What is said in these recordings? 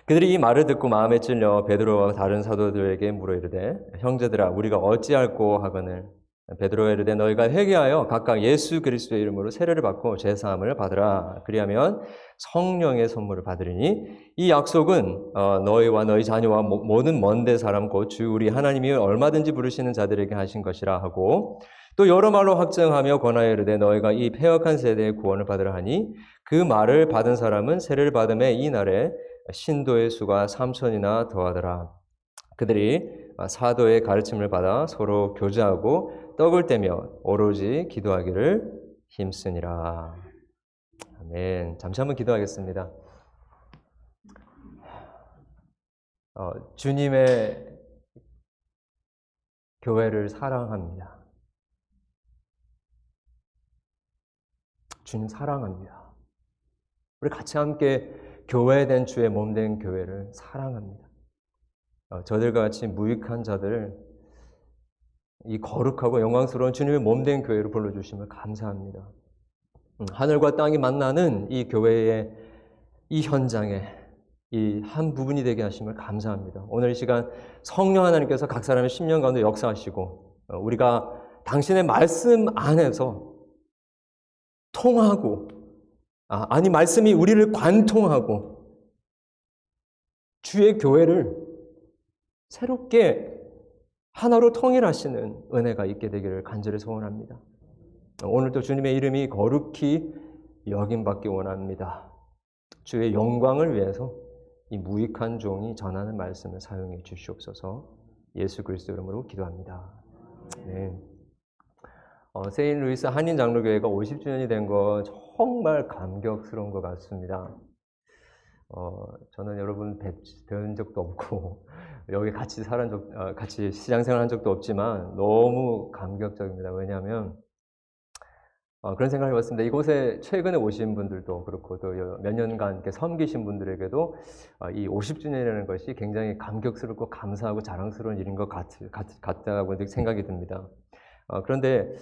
그들이 이 말을 듣고 마음에 찔려 베드로와 다른 사도들에게 물어 이르되 형제들아 우리가 어찌할꼬 하거늘 베드로가 이르되 너희가 회개하여 각각 예수 그리스도의 이름으로 세례를 받고 죄 사함을 받으라. 그리하면 성령의 선물을 받으리니 이 약속은 너희와 너희 자녀와 모든 먼데 사람 곧 주 우리 하나님이 얼마든지 부르시는 자들에게 하신 것이라 하고 또 여러 말로 확증하며 권하여 이르되 너희가 이 패역한 세대의 구원을 받으라 하니 그 말을 받은 사람은 세례를 받음에 이 날에 신도의 수가 3,000이나 더하더라. 그들이 사도의 가르침을 받아 서로 교제하고 떡을 떼며 오로지 기도하기를 힘쓰니라. 아멘. 잠시 한번 기도하겠습니다. 주님의 교회를 사랑합니다. 주님 사랑합니다. 우리 같이 함께 교회된 주의 몸된 교회를 사랑합니다. 저들과 같이 무익한 자들, 이 거룩하고 영광스러운 주님의 몸된 교회로 불러주심을 감사합니다. 하늘과 땅이 만나는 이 교회의 이 현장에 이 한 부분이 되게 하심을 감사합니다. 오늘 이 시간 성령 하나님께서 각 사람의 심령 가운데 역사하시고 우리가 당신의 말씀 안에서 통하고 아니 말씀이 우리를 관통하고 주의 교회를 새롭게 하나로 통일하시는 은혜가 있게 되기를 간절히 소원합니다. 오늘도 주님의 이름이 거룩히 여김받기 원합니다. 주의 영광을 위해서 이 무익한 종이 전하는 말씀을 사용해 주시옵소서. 예수 그리스도 이름으로 기도합니다. 네. 세인루이스 한인장로교회가 50주년이 된 거 정말 감격스러운 것 같습니다. 저는 여러분 뵌 적도 없고 여기 같이 같이 시장생활 한 적도 없지만 너무 감격적입니다. 왜냐하면 그런 생각을 해봤습니다. 이곳에 최근에 오신 분들도 그렇고 또 몇 년간 이렇게 섬기신 분들에게도 이 50주년이라는 것이 굉장히 감격스럽고 감사하고 자랑스러운 일인 것 같다고 생각이 듭니다. 그런데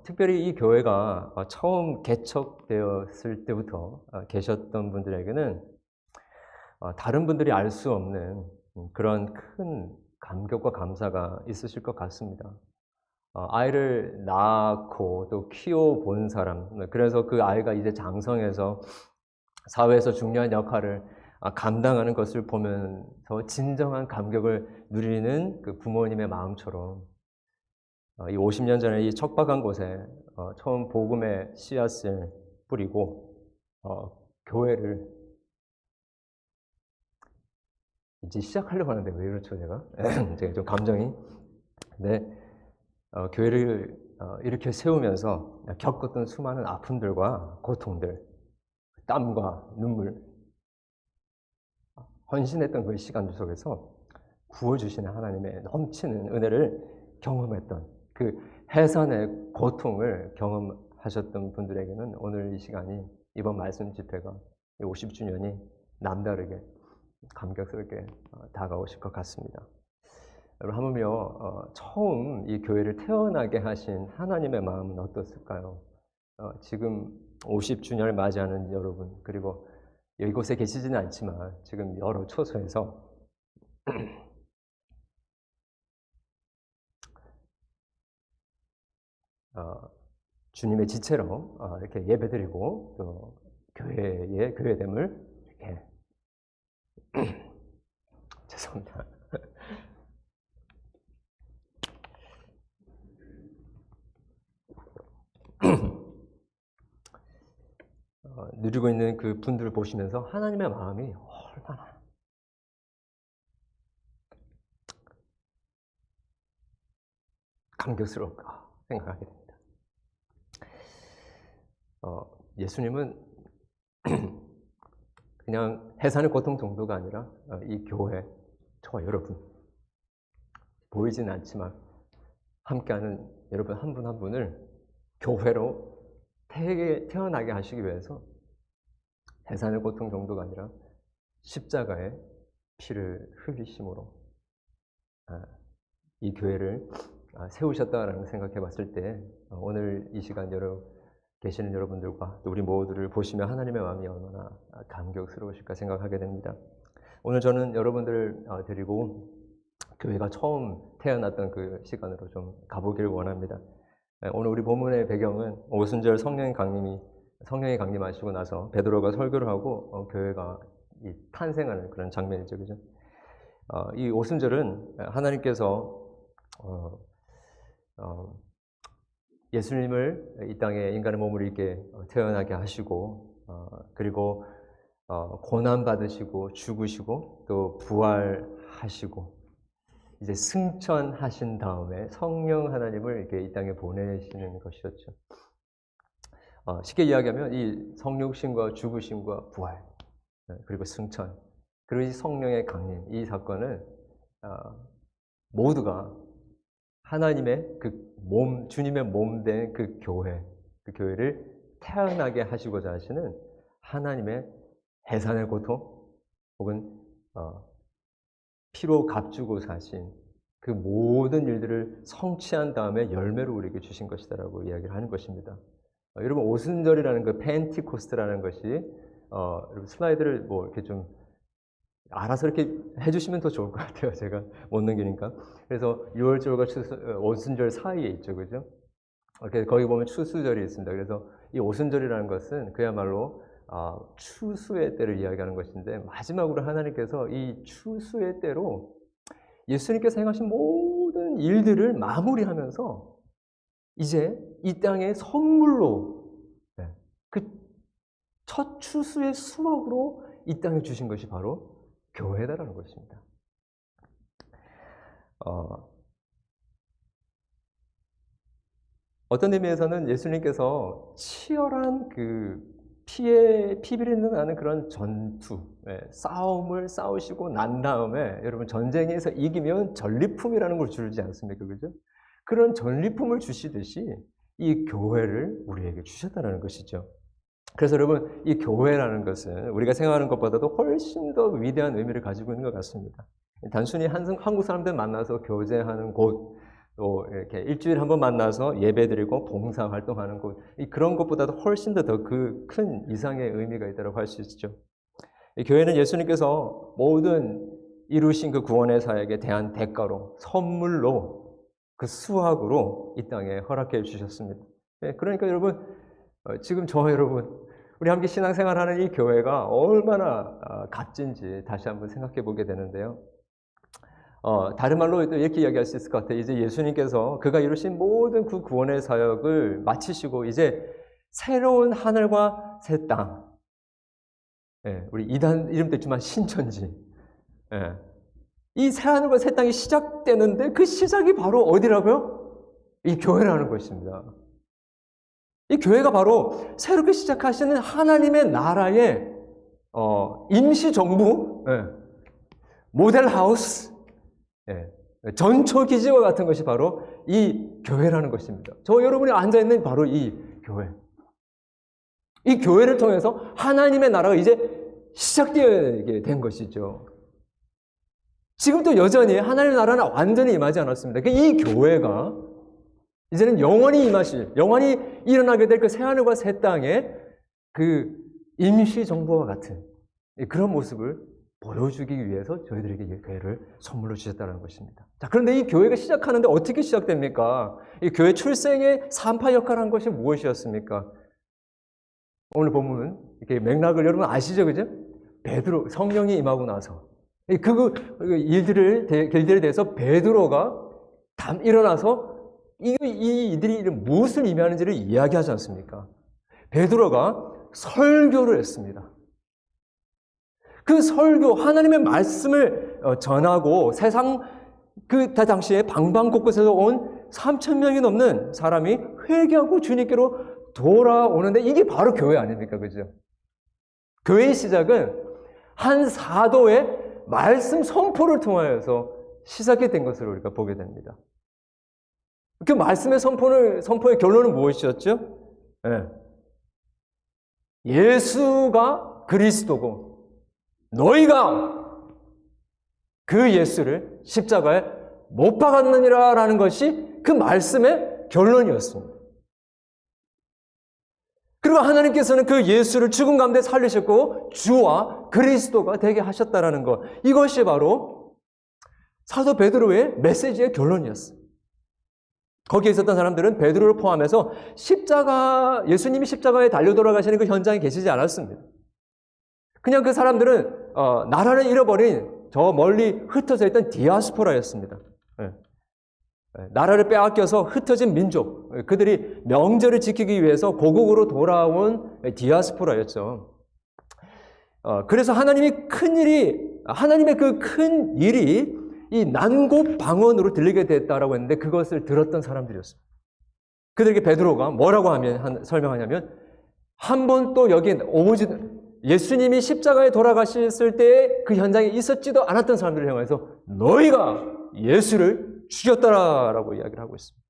특별히 이 교회가 처음 개척되었을 때부터 계셨던 분들에게는 다른 분들이 알 수 없는 그런 큰 감격과 감사가 있으실 것 같습니다. 아이를 낳고 또 키워본 사람, 그래서 그 아이가 이제 장성해서 사회에서 중요한 역할을 감당하는 것을 보면서 진정한 감격을 누리는 그 부모님의 마음처럼 이 50년 전에 이 척박한 곳에 처음 복음의 씨앗을 뿌리고 교회를 이제 시작하려고 하는데 왜 그렇죠 제가? 제가 좀 감정이 교회를 이렇게 세우면서 겪었던 수많은 아픔들과 고통들, 땀과 눈물, 헌신했던 그 시간들 속에서 부어주시는 하나님의 넘치는 은혜를 경험했던 그 해산의 고통을 경험하셨던 분들에게는 오늘 이 시간이 이번 말씀 집회가 50주년이 남다르게 감격스럽게 다가오실 것 같습니다. 여러분 하물며 처음 이 교회를 태어나게 하신 하나님의 마음은 어떻을까요? 지금 50주년을 맞이하는 여러분 그리고 이곳에 계시지는 않지만 지금 여러 초소에서 주님의 지체로 이렇게 예배드리고 또 교회의 교회됨을 이렇게 죄송합니다. 누리고 있는 그 분들을 보시면서 하나님의 마음이 얼마나 감격스러울까 생각하게 됩니다. 예수님은 그냥 해산의 고통 정도가 아니라 이 교회, 저와 여러분 보이지는 않지만 함께하는 여러분 한 분 한 분을 교회로 태어나게 하시기 위해서 해산의 고통 정도가 아니라 십자가에 피를 흘리심으로 이 교회를 세우셨다라는 생각해 봤을 때 오늘 이 시간 계시는 여러분들과 또 우리 모두를 보시며 하나님의 마음이 얼마나 감격스러우실까 생각하게 됩니다. 오늘 저는 여러분들 데리고 교회가 처음 태어났던 그 시간으로 좀 가보길 원합니다. 오늘 우리 본문의 배경은 오순절 성령이 강림하시고 나서 베드로가 설교를 하고 교회가 탄생하는 그런 장면이죠, 그죠? 이 오순절은 하나님께서 예수님을 이 땅에 인간의 몸을 입게 태어나게 하시고 그리고 고난 받으시고 죽으시고 또 부활하시고 이제 승천하신 다음에 성령 하나님을 이렇게 이 땅에 보내시는 것이었죠. 쉽게 이야기하면 이 성육신과 죽으심과 부활 그리고 승천 그리고 이 성령의 강림 이 사건은 모두가 하나님의 그 몸, 주님의 몸 된 그 교회를 태어나게 하시고자 하시는 하나님의 해산의 고통 혹은 피로 값주고 사신 그 모든 일들을 성취한 다음에 열매로 우리에게 주신 것이다라고 이야기를 하는 것입니다. 여러분 오순절이라는 그 펜티코스트라는 것이 여러분 슬라이드를 뭐 이렇게 좀 알아서 이렇게 해주시면 더 좋을 것 같아요. 제가 못 넘기니까. 그래서 6월절과 오순절 사이에 있죠, 그죠? 거기 보면 추수절이 있습니다. 그래서 이 오순절이라는 것은 그야말로 추수의 때를 이야기하는 것인데 마지막으로 하나님께서 이 추수의 때로 예수님께서 행하신 모든 일들을 마무리하면서 이제 이 땅의 선물로 그 첫 추수의 수확으로 이 땅에 주신 것이 바로 교회다라는 것입니다. 어떤 의미에서는 예수님께서 치열한 그 피비린내 나는 그런 전투, 싸움을 싸우시고 난 다음에 여러분 전쟁에서 이기면 전리품이라는 걸 주지 않습니까? 그죠? 그런 전리품을 주시듯이 이 교회를 우리에게 주셨다는 것이죠. 그래서 여러분 이 교회라는 것은 우리가 생각하는 것보다도 훨씬 더 위대한 의미를 가지고 있는 것 같습니다. 단순히 한국 사람들 만나서 교제하는 곳, 또 이렇게 일주일에 한 번 만나서 예배드리고 봉사활동하는 곳, 그런 것보다도 훨씬 더 그 큰 이상의 의미가 있다고 할 수 있죠. 이 교회는 예수님께서 모든 이루신 그 구원의 사역에 대한 대가로 선물로 그 수확으로 이 땅에 허락해 주셨습니다. 그러니까 여러분 지금 여러분 우리 함께 신앙생활하는 이 교회가 얼마나 값진지 다시 한번 생각해 보게 되는데요. 다른 말로 이렇게 이야기할 수 있을 것 같아요. 이제 예수님께서 그가 이루신 모든 그 구원의 사역을 마치시고 이제 새로운 하늘과 새 땅, 우리 이단 이름도 있지만 신천지, 이 새 하늘과 새 땅이 시작되는데 그 시작이 바로 어디라고요? 이 교회라는 것입니다. 이 교회가 바로 새롭게 시작하시는 하나님의 나라의 임시정부, 모델하우스, 전초기지와 같은 것이 바로 이 교회라는 것입니다. 여러분이 앉아있는 바로 이 교회. 이 교회를 통해서 하나님의 나라가 이제 시작되게 된 것이죠. 지금도 여전히 하나님의 나라는 완전히 임하지 않았습니다. 이 교회가 이제는 영원히 영원히 일어나게 될 그 새하늘과 새 땅의 그 임시정부와 같은 그런 모습을 보여주기 위해서 저희들에게 이 교회를 선물로 주셨다는 것입니다. 자, 그런데 이 교회가 시작하는데 어떻게 시작됩니까? 이 교회 출생의 산파 역할을 한 것이 무엇이었습니까? 오늘 본문 이렇게 맥락을 여러분 아시죠, 그죠? 베드로 성령이 임하고 나서 그 일들에 대해서 베드로가 일어나서 이들이 무엇을 의미하는지를 이야기하지 않습니까? 베드로가 설교를 했습니다. 그 설교, 하나님의 말씀을 전하고 세상 그 당시에 방방곳곳에서 온 3,000명이 넘는 사람이 회개하고 주님께로 돌아오는데 이게 바로 교회 아닙니까? 그죠? 교회의 시작은 한 사도의 말씀 선포를 통하여서 시작이 된 것을 우리가 보게 됩니다. 그 말씀의 선포의 결론은 무엇이었죠? 예수가 그리스도고 너희가 그 예수를 십자가에 못 박았느니라 라는 것이 그 말씀의 결론이었습니다. 그리고 하나님께서는 그 예수를 죽음 가운데 살리셨고 주와 그리스도가 되게 하셨다라는 것. 이것이 바로 사도 베드로의 메시지의 결론이었어요. 거기에 있었던 사람들은 베드로를 포함해서 예수님이 십자가에 달려 돌아가시는 그 현장에 계시지 않았습니다. 그냥 그 사람들은 나라를 잃어버린 저 멀리 흩어져 있던 디아스포라였습니다. 나라를 빼앗겨서 흩어진 민족, 그들이 명절을 지키기 위해서 고국으로 돌아온 디아스포라였죠. 그래서 하나님의 그 큰 일이 이 난곳 방언으로 들리게 됐다라고 했는데 그것을 들었던 사람들이었습니다. 그들에게 베드로가 뭐라고 설명하냐면 한 번 또 여기 예수님이 십자가에 돌아가셨을 때 그 현장에 있었지도 않았던 사람들을 향해서 너희가 예수를 죽였다라고 이야기를 하고 있습니다.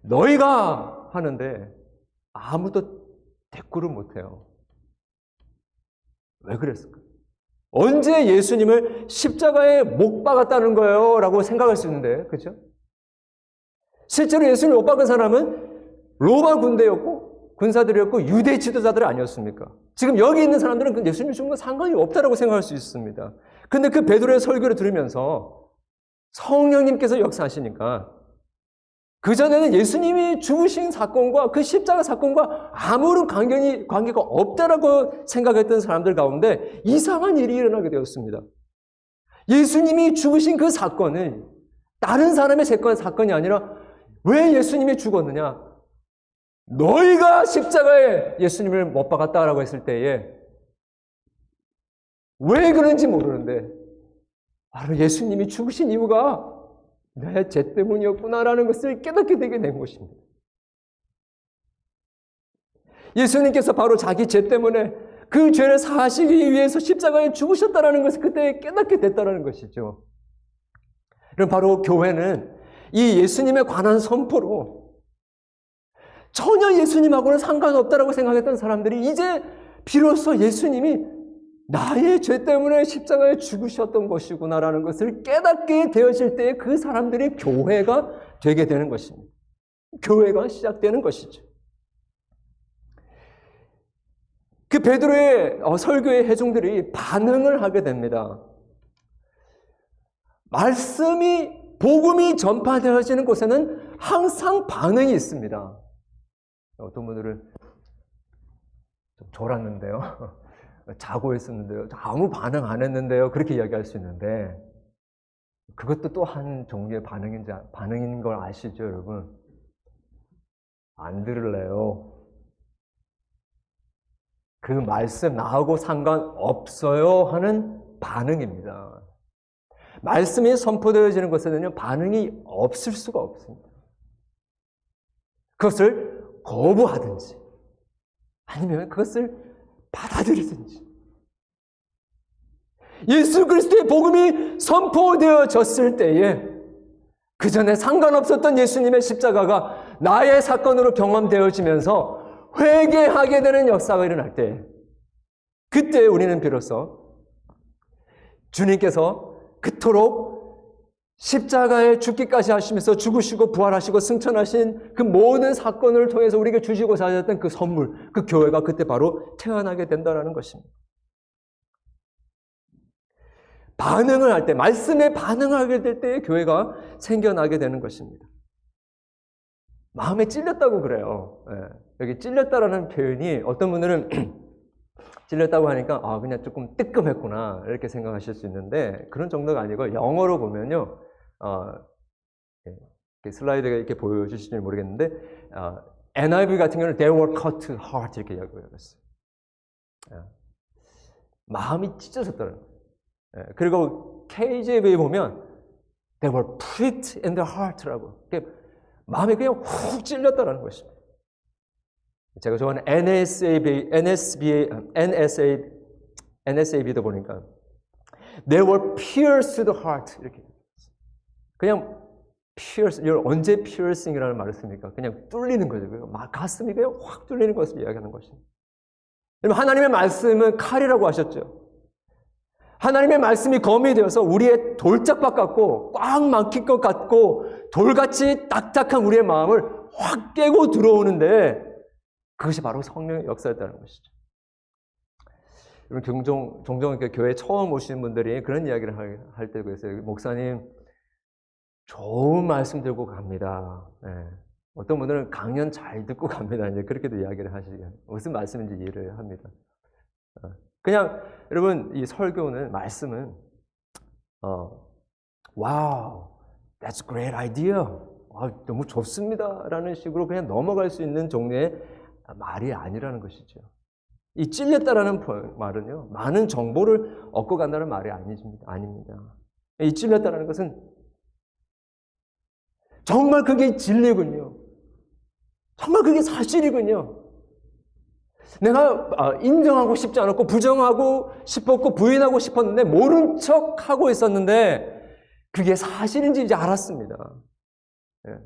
너희가 하는데 아무도 대꾸를 못해요. 왜 그랬을까? 언제 예수님을 십자가에 못 박았다는 거예요? 라고 생각할 수 있는데, 그렇죠? 실제로 예수님을 못 박은 사람은 로마 군대였고 군사들이었고 유대 지도자들 아니었습니까? 지금 여기 있는 사람들은 예수님이 죽은 건 상관이 없다라고 생각할 수 있습니다. 근데 그 베드로의 설교를 들으면서 성령님께서 역사하시니까 그전에는 예수님이 죽으신 사건과 그 십자가 사건과 아무런 관계가 없다라고 생각했던 사람들 가운데 이상한 일이 일어나게 되었습니다. 예수님이 죽으신 그 사건은 다른 사람의 사건이 아니라 왜 예수님이 죽었느냐? 너희가 십자가에 예수님을 못 박았다라고 했을 때에 왜 그런지 모르는데 바로 예수님이 죽으신 이유가 내 죄 때문이었구나라는 것을 깨닫게 되게 된 것입니다. 예수님께서 바로 자기 죄 때문에 그 죄를 사하시기 위해서 십자가에 죽으셨다는 것을 그때 깨닫게 됐다는 것이죠. 그럼 바로 교회는 이 예수님에 관한 선포로 전혀 예수님하고는 상관없다라고 생각했던 사람들이 이제 비로소 예수님이 나의 죄 때문에 십자가에 죽으셨던 것이구나라는 것을 깨닫게 되어질 때에 그 사람들이 교회가 되게 되는 것입니다. 교회가 시작되는 것이죠. 그 베드로의 설교의 회중들이 반응을 하게 됩니다. 복음이 전파되어지는 곳에는 항상 반응이 있습니다. 어떤 분들은 좀 졸았는데요. 자고 있었는데요. 아무 반응 안 했는데요. 그렇게 이야기할 수 있는데 그것도 또 한 종류의 반응인 걸 아시죠, 여러분? 안 들을래요. 그 말씀 나하고 상관없어요 하는 반응입니다. 말씀이 선포되어지는 것에는요, 반응이 없을 수가 없습니다. 그것을 거부하든지 아니면 그것을 받아들이든지. 예수 그리스도의 복음이 선포되어졌을 때에 그 전에 상관없었던 예수님의 십자가가 나의 사건으로 경험되어지면서 회개하게 되는 역사가 일어날 때 그때 우리는 비로소 주님께서 그토록 십자가에 죽기까지 하시면서 죽으시고 부활하시고 승천하신 그 모든 사건을 통해서 우리에게 주시고자 하셨던 그 선물, 그 교회가 그때 바로 태어나게 된다는 것입니다. 반응을 할 때, 말씀에 반응하게 될 때에 교회가 생겨나게 되는 것입니다. 마음에 찔렸다고 그래요. 여기 찔렸다라는 표현이 어떤 분들은 찔렸다고 하니까 그냥 조금 뜨끔했구나 이렇게 생각하실 수 있는데 그런 정도가 아니고 영어로 보면요. 슬라이드가 이렇게 보여주실지 모르겠는데 NIV 같은 경우는 they were cut to heart 이렇게 이야기하고 있어요. 마음이 찢어졌다는 거예요. 그리고 KJV에 보면 they were pricked in the heart라고 마음이 그냥 훅 찔렸다는 것입니다. 제가 좋아하는 NSAB도 보니까 they were pierced to the heart 이렇게 그냥 pierce, 언제 piercing이라는 말을 씁니까? 그냥 뚫리는 거죠. 막 가슴이 그냥 확 뚫리는 것을 이야기하는 것입니다. 하나님의 말씀은 칼이라고 하셨죠. 하나님의 말씀이 검이 되어서 우리의 돌짝박 같고 꽉 막힐 것 같고 돌같이 딱딱한 우리의 마음을 확 깨고 들어오는데 그것이 바로 성령의 역사였다는 것이죠. 종종 이렇게 교회 처음 오시는 분들이 그런 이야기를 할 때가 있어요. 목사님, 좋은 말씀 들고 갑니다. 네. 어떤 분들은 강연 잘 듣고 갑니다. 이제 그렇게도 이야기를 하시죠. 무슨 말씀인지 이해를 합니다. 그냥 여러분, 이 설교는, 말씀은 wow, that's a great idea. 너무 좋습니다. 라는 식으로 그냥 넘어갈 수 있는 종류의 말이 아니라는 것이죠. 이 찔렸다라는 말은요, 많은 정보를 얻고 간다는 말이 아닙니다. 이 찔렸다라는 것은 정말 그게 진리군요. 정말 그게 사실이군요. 내가 인정하고 싶지 않았고 부정하고 싶었고 부인하고 싶었는데 모른 척하고 있었는데 그게 사실인지 이제 알았습니다. 예.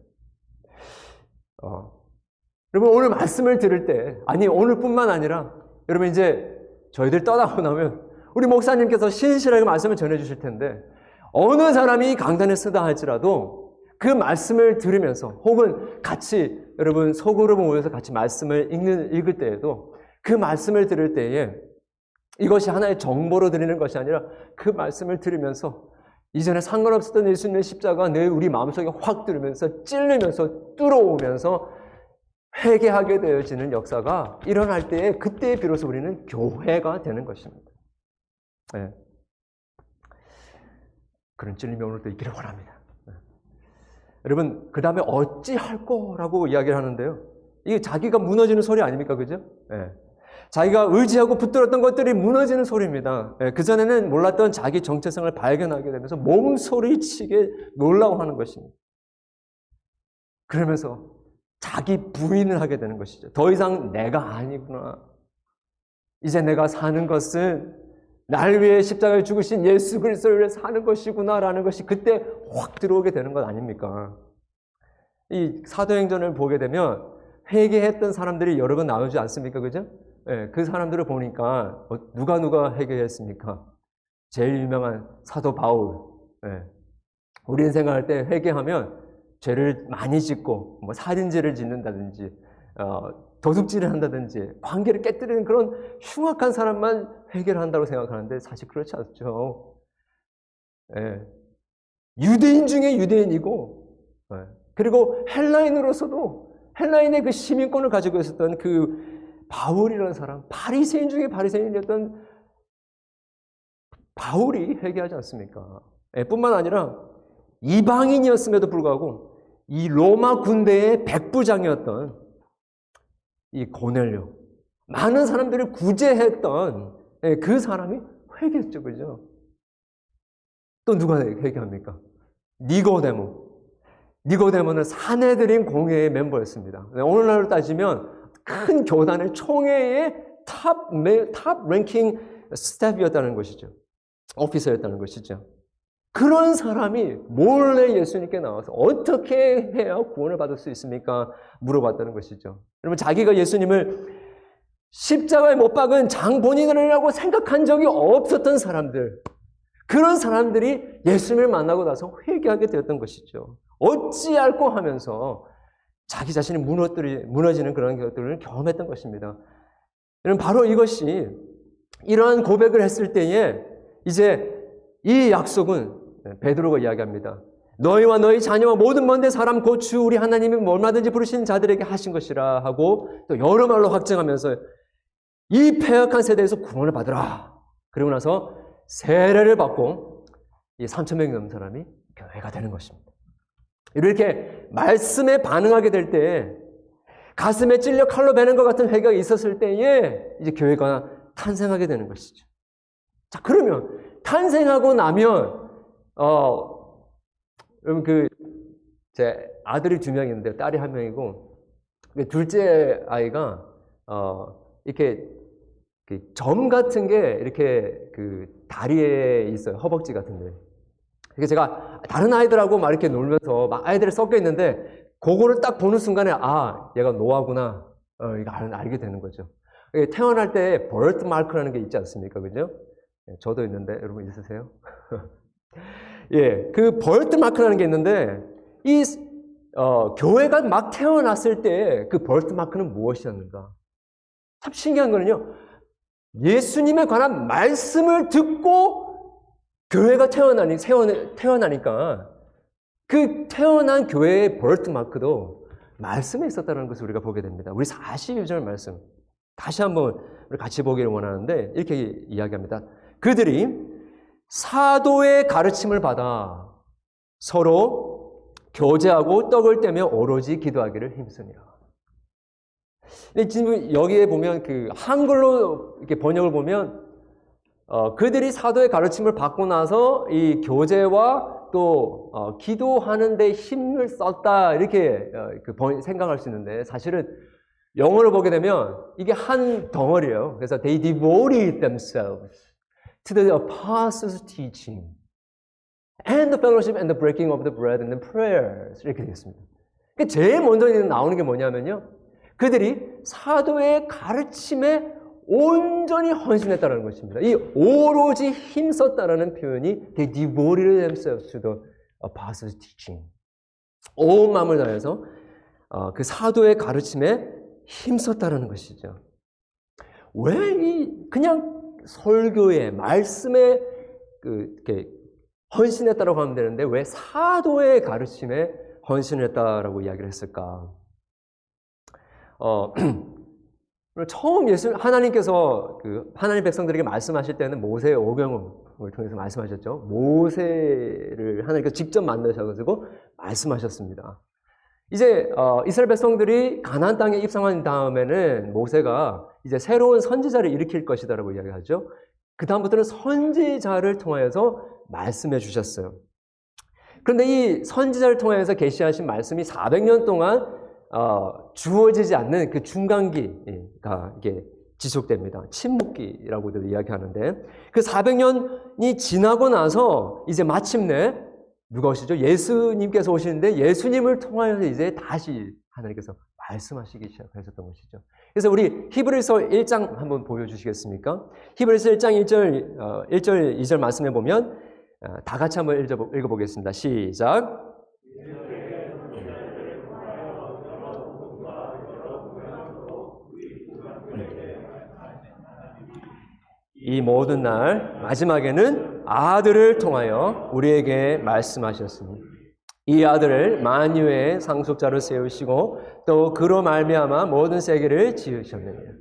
여러분, 오늘 말씀을 들을 때, 아니 오늘뿐만 아니라 여러분, 이제 저희들 떠나고 나면 우리 목사님께서 신실하게 말씀을 전해주실 텐데, 어느 사람이 강단에 서다 할지라도 그 말씀을 들으면서 혹은 같이 여러분 소그룹을 모여서 같이 말씀을 읽을 때에도 그 말씀을 들을 때에 이것이 하나의 정보로 드리는 것이 아니라 그 말씀을 들으면서 이전에 상관없었던 예수님의 십자가 우리 마음속에 확 들으면서 찔리면서 뚫어오면서 회개하게 되어지는 역사가 일어날 때에 그때에 비로소 우리는 교회가 되는 것입니다. 네. 그런 찔림이 오늘도 있기를 바랍니다. 네. 여러분, 그 다음에 어찌할 거라고 이야기를 하는데요. 이게 자기가 무너지는 소리 아닙니까? 그죠? 네. 자기가 의지하고 붙들었던 것들이 무너지는 소리입니다. 네. 그전에는 몰랐던 자기 정체성을 발견하게 되면서 몸소리치게 놀라고 하는 것입니다. 그러면서 자기 부인을 하게 되는 것이죠. 더 이상 내가 아니구나. 이제 내가 사는 것은 날 위해 십자가에 죽으신 예수 그리스도를 위해 사는 것이구나라는 것이 그때 확 들어오게 되는 것 아닙니까? 이 사도행전을 보게 되면 회개했던 사람들이 여러 번 나오지 않습니까? 그죠? 네, 그 사람들을 보니까 누가 회개했습니까? 제일 유명한 사도 바울. 네. 우리 인생할 때 회개하면 죄를 많이 짓고 살인죄를 짓는다든지 도둑질을 한다든지 관계를 깨뜨리는 그런 흉악한 사람만 회개를 한다고 생각하는데 사실 그렇지 않죠. 예. 유대인 중에 유대인이고 그리고 헬라인으로서도 헬라인의 그 시민권을 가지고 있었던 그 바울이라는 사람, 바리새인 중에 바리새인이었던 바울이 회개하지 않습니까? 뿐만 아니라 이방인이었음에도 불구하고 이 로마 군대의 백부장이었던 이 고넬료, 많은 사람들을 구제했던 그 사람이 회개했죠. 그죠? 또 누가 회개합니까? 니고데모는 사내들인 공회의 멤버였습니다. 오늘날로 따지면 큰 교단의 총회의 탑 랭킹 스텝이었다는 것이죠. 오피서였다는 것이죠. 그런 사람이 몰래 예수님께 나와서 어떻게 해야 구원을 받을 수 있습니까? 물어봤다는 것이죠. 여러분, 자기가 예수님을 십자가에 못 박은 장본인이라고 생각한 적이 없었던 사람들, 그런 사람들이 예수님을 만나고 나서 회개하게 되었던 것이죠. 어찌할꼬 하면서 자기 자신이 무너지는 그런 것들을 경험했던 것입니다. 여러분, 바로 이것이 이러한 고백을 했을 때에 이제 이 약속은 베드로가 이야기합니다. 너희와 너희 자녀와 모든 먼 데 사람 곧 주 우리 하나님이 얼마든지 부르신 자들에게 하신 것이라 하고 또 여러 말로 확증하면서 이 패역한 세대에서 구원을 받으라. 그리고 나서 세례를 받고 이 3,000명이 넘는 사람이 교회가 되는 것입니다. 이렇게 말씀에 반응하게 될 때 가슴에 찔려 칼로 베는 것 같은 회개가 있었을 때에 이제 교회가 탄생하게 되는 것이죠. 자, 그러면 탄생하고 나면 여러분 제 아들이 2명 있는데 딸이 1명이고 둘째 아이가 이렇게 점 같은 게 이렇게 그 다리에 있어요. 허벅지 같은데. 그래서 제가 다른 아이들하고 막 이렇게 놀면서 막 아이들이 섞여 있는데 그거를 딱 보는 순간에 얘가 노아구나. 이거 알게 되는 거죠. 태어날 때 버트 마크라는 게 있지 않습니까? 그죠? 저도 있는데 여러분 있으세요? 예, 그 버트 마크라는 게 있는데 이 교회가 막 태어났을 때 그 벌트마크는 무엇이었는가? 참 신기한 거는요. 예수님에 관한 말씀을 듣고 교회가 태어나니까 그 태어난 교회의 벌트마크도 말씀에 있었다는 것을 우리가 보게 됩니다. 우리 42절 말씀 다시 한번 우리 같이 보기를 원하는데 이렇게 이야기합니다. 그들이 사도의 가르침을 받아 서로 교제하고 떡을 떼며 오로지 기도하기를 힘쓰니라. 근데 지금 여기에 보면 그 한글로 이렇게 번역을 보면 그들이 사도의 가르침을 받고 나서 이 교제와 또 기도하는 데 힘을 썼다 이렇게 생각할 수 있는데 사실은 영어를 보게 되면 이게 한 덩어리예요. 그래서 they devoted themselves to the apostles' teaching and the fellowship and the breaking of the bread and the prayers 이렇게 되겠습니다. 그러니까 제일 먼저 나오는 게 뭐냐면요. 그들이 사도의 가르침에 온전히 헌신했다는 것입니다. 이 오로지 힘썼다라는 표현이 they devoted themselves to the apostles' teaching. 온 마음을 다해서 그 사도의 가르침에 힘썼다라는 것이죠. 왜 그냥 설교에 말씀에 이렇게 헌신했다라고 하면 되는데 왜 사도의 가르침에 헌신했다라고 이야기를 했을까? 처음 하나님께서 하나님 백성들에게 말씀하실 때는 모세의 오경을 통해서 말씀하셨죠. 모세를 하나님께서 직접 만나셔가지고 말씀하셨습니다. 이제 이스라엘 백성들이 가나안 땅에 입성한 다음에는 모세가 이제 새로운 선지자를 일으킬 것이다라고 이야기하죠. 그 다음부터는 선지자를 통하여서 말씀해 주셨어요. 그런데 이 선지자를 통하여서 계시하신 말씀이 400년 동안 주어지지 않는 그 중간기가 이게 지속됩니다. 침묵기라고도 이야기하는데 그 400년이 지나고 나서 이제 마침내 누가 오시죠? 예수님께서 오시는데 예수님을 통하여서 이제 다시 하나님께서 말씀하시기 시작하셨던 것이죠. 그래서 우리 히브리서 1장 한번 보여주시겠습니까? 히브리서 1장 1절 2절 말씀해 보면 다 같이 한번 읽어보겠습니다. 시작. 이 모든 날 마지막에는 아들을 통하여 우리에게 말씀하셨으니 이 아들을 만유의 상속자로 세우시고 또 그로 말미암아 모든 세계를 지으셨느니라.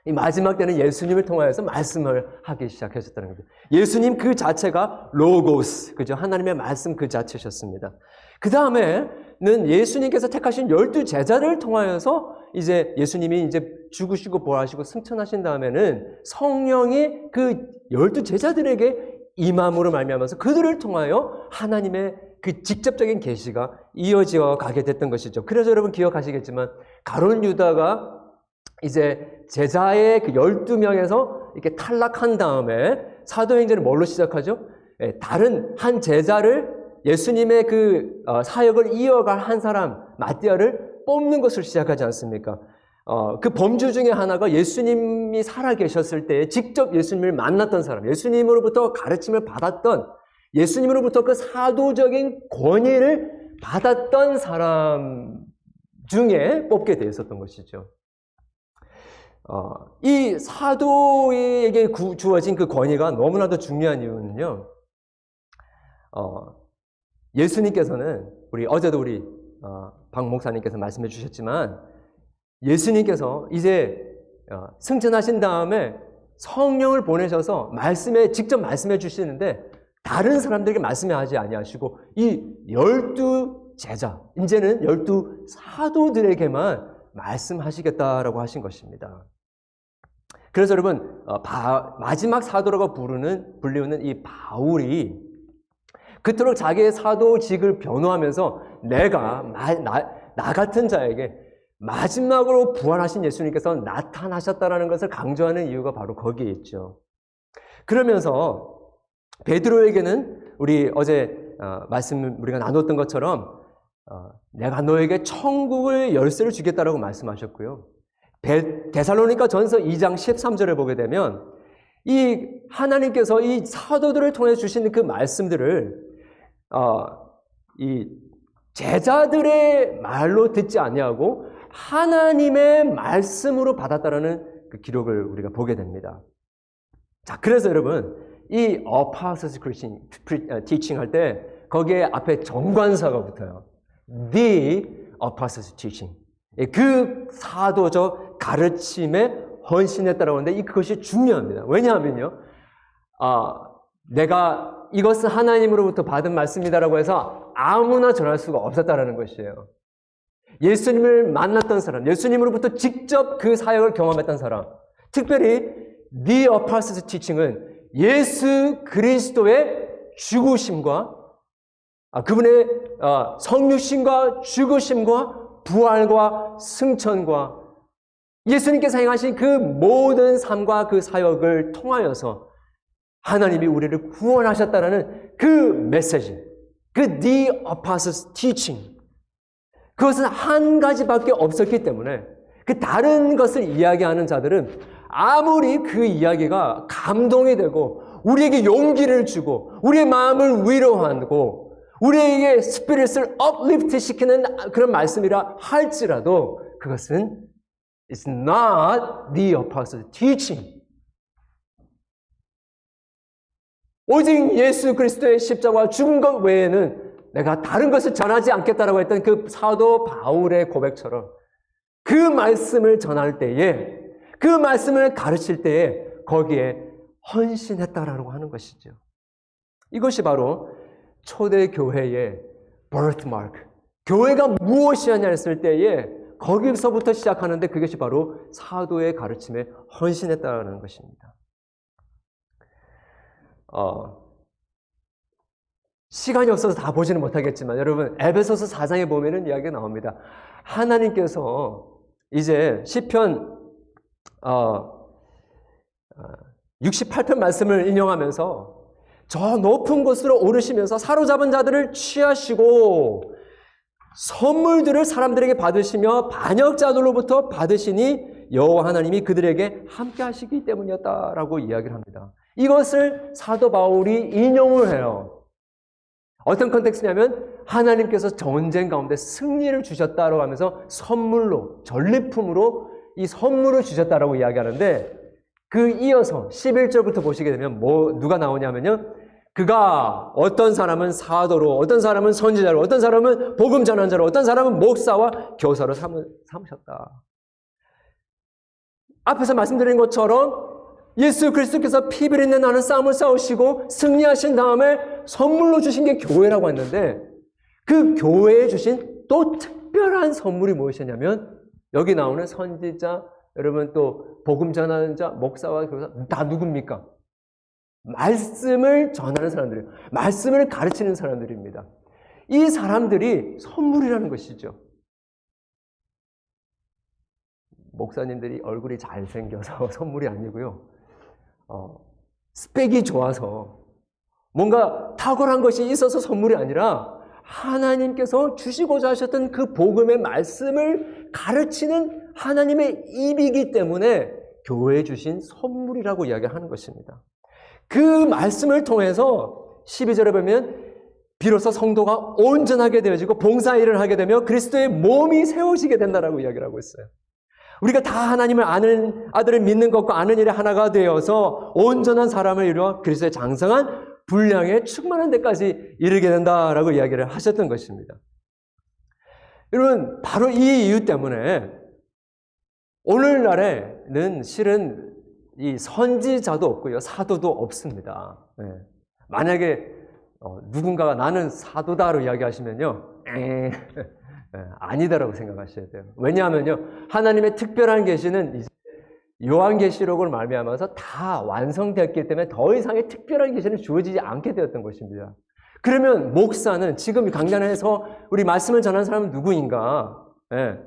이 마지막 때는 예수님을 통하여서 말씀을 하기 시작하셨다는 겁니다. 예수님 그 자체가 로고스, 그죠? 하나님의 말씀 그 자체셨습니다. 그 다음에는 예수님께서 택하신 12 제자를 통하여서 이제 예수님이 이제 죽으시고 부활하시고 승천하신 다음에는 성령이 그 12 제자들에게 임함으로 말미암아서 그들을 통하여 하나님의 그 직접적인 계시가 이어져 가게 됐던 것이죠. 그래서 여러분 기억하시겠지만 가룟 유다가 이제 제자의 그 12명에서 이렇게 탈락한 다음에 사도행전을 뭘로 시작하죠? 다른 한 제자를 예수님의 그 사역을 이어갈 한 사람 마띠아를 뽑는 것을 시작하지 않습니까? 그 범주 중에 하나가 예수님이 살아계셨을 때 직접 예수님을 만났던 사람, 예수님으로부터 가르침을 받았던, 예수님으로부터 그 사도적인 권위를 받았던 사람 중에 뽑게 되었었던 것이죠. 이 사도에게 주어진 그 권위가 너무나도 중요한 이유는요. 예수님께서는 어제도 우리 박 목사님께서 말씀해 주셨지만 예수님께서 이제 승천하신 다음에 성령을 보내셔서 직접 말씀해 주시는데 다른 사람들에게 말씀하지 아니하시고 이 12 제자, 이제는 12 사도들에게만 말씀하시겠다라고 하신 것입니다. 그래서 여러분 마지막 사도라고 불리우는 이 바울이 그토록 자기의 사도직을 변호하면서 나 같은 자에게 마지막으로 부활하신 예수님께서 나타나셨다는 것을 강조하는 이유가 바로 거기에 있죠. 그러면서 베드로에게는 우리 어제 말씀 우리가 나눴던 것처럼 내가 너에게 천국의 열쇠를 주겠다라고 말씀하셨고요. 데살로니가 전서 2장 13절을 보게 되면 이 하나님께서 이 사도들을 통해 주시는 그 말씀들을 이 제자들의 말로 듣지 아니하고 하나님의 말씀으로 받았다라는 그 기록을 우리가 보게 됩니다. 자, 그래서 여러분 이 apostles teaching 할 때 거기에 앞에 정관사가 붙어요. The apostles teaching. 그 사도적 가르침에 헌신했다라고 하는데 그것이 중요합니다. 왜냐하면요, 내가 이것은 하나님으로부터 받은 말씀이다라고 해서 아무나 전할 수가 없었다라는 것이에요. 예수님을 만났던 사람, 예수님으로부터 직접 그 사역을 경험했던 사람, 특별히 The Apostles Teaching은 예수 그리스도의 죽으심과 그분의 성육신과 죽으심과 부활과 승천과 예수님께서 행하신 그 모든 삶과 그 사역을 통하여서 하나님이 우리를 구원하셨다라는 그 메시지, 그 The Apostles Teaching, 그것은 한 가지밖에 없었기 때문에 그 다른 것을 이야기하는 자들은 아무리 그 이야기가 감동이 되고 우리에게 용기를 주고 우리의 마음을 위로하고 우리에게 스피릿을 업리프트 시키는 그런 말씀이라 할지라도 그것은 It's not the apostles' teaching. 오직 예수 그리스도의 십자가와 죽은 것 외에는 내가 다른 것을 전하지 않겠다라고 했던 그 사도 바울의 고백처럼 그 말씀을 전할 때에 그 말씀을 가르칠 때에 거기에 헌신했다라고 하는 것이죠. 이것이 바로 초대 교회의 birthmark. 교회가 무엇이었냐 했을 때에 거기서부터 시작하는데 그것이 바로 사도의 가르침에 헌신했다는 것입니다. 시간이 없어서 다 보지는 못하겠지만 여러분 에베소서 4장에 보면은 이야기가 나옵니다. 하나님께서 이제 시편 68편 말씀을 인용하면서 저 높은 곳으로 오르시면서 사로잡은 자들을 취하시고 선물들을 사람들에게 받으시며 반역자들로부터 받으시니 여호와 하나님이 그들에게 함께 하시기 때문이었다라고 이야기를 합니다. 이것을 사도 바울이 인용을 해요. 어떤 컨텍스트냐면 하나님께서 전쟁 가운데 승리를 주셨다라고 하면서 선물로, 전리품으로 이 선물을 주셨다라고 이야기하는데 그 이어서 11절부터 보시게 되면 누가 나오냐면요. 그가 어떤 사람은 사도로, 어떤 사람은 선지자로, 어떤 사람은 복음 전환자로, 어떤 사람은 목사와 교사로 삼으셨다. 앞에서 말씀드린 것처럼 예수 그리스도께서 피를 흘려 나는 싸움을 싸우시고 승리하신 다음에 선물로 주신 게 교회라고 했는데 그 교회에 주신 또 특별한 선물이 무엇이냐면 여기 나오는 선지자, 여러분 또 복음 전하는 자, 목사와 교사 다 누굽니까? 말씀을 전하는 사람들이에요. 말씀을 가르치는 사람들입니다. 이 사람들이 선물이라는 것이죠. 목사님들이 얼굴이 잘생겨서 선물이 아니고요. 스펙이 좋아서 뭔가 탁월한 것이 있어서 선물이 아니라 하나님께서 주시고자 하셨던 그 복음의 말씀을 가르치는 하나님의 입이기 때문에 교회에 주신 선물이라고 이야기하는 것입니다. 그 말씀을 통해서 12절에 보면 비로소 성도가 온전하게 되어지고 봉사일을 하게 되며 그리스도의 몸이 세워지게 된다라고 이야기를 하고 있어요. 우리가 다 하나님을 아는 아들을 믿는 것과 아는 일에 하나가 되어서 온전한 사람을 이루어 그리스도의 장성한 분량에 충만한 데까지 이르게 된다라고 이야기를 하셨던 것입니다. 여러분 바로 이 이유 때문에 오늘날에는 실은 이 선지자도 없고요. 사도도 없습니다. 네. 만약에 누군가가 나는 사도다로 이야기하시면요. 아니다라고 생각하셔야 돼요. 왜냐하면요. 하나님의 특별한 계시는 이제 요한계시록을 말미암아서 다 완성되었기 때문에 더 이상의 특별한 계시는 주어지지 않게 되었던 것입니다. 그러면 목사는 지금 강단에서 우리 말씀을 전하는 사람은 누구인가? 네.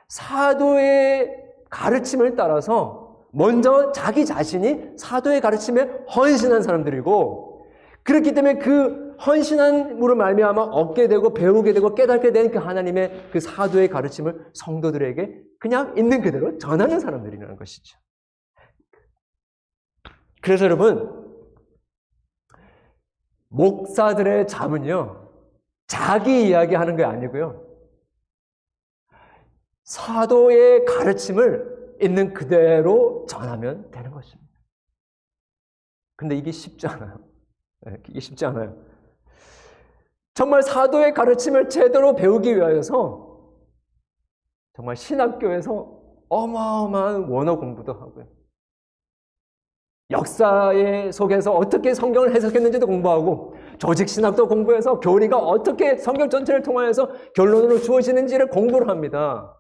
사도의 가르침을 따라서 먼저 자기 자신이 사도의 가르침에 헌신한 사람들이고 그렇기 때문에 그 헌신함으로 말미암아 얻게 되고 배우게 되고 깨닫게 된 그 하나님의 그 사도의 가르침을 성도들에게 그냥 있는 그대로 전하는 사람들이라는 것이죠. 그래서 여러분 목사들의 잠은요 자기 이야기하는 게 아니고요. 사도의 가르침을 있는 그대로 전하면 되는 것입니다. 근데 이게 쉽지 않아요. 이게 쉽지 않아요. 정말 사도의 가르침을 제대로 배우기 위해서 정말 신학교에서 어마어마한 원어 공부도 하고요. 역사의 속에서 어떻게 성경을 해석했는지도 공부하고 조직신학도 공부해서 교리가 어떻게 성경 전체를 통하여서 결론으로 주어지는지를 공부를 합니다.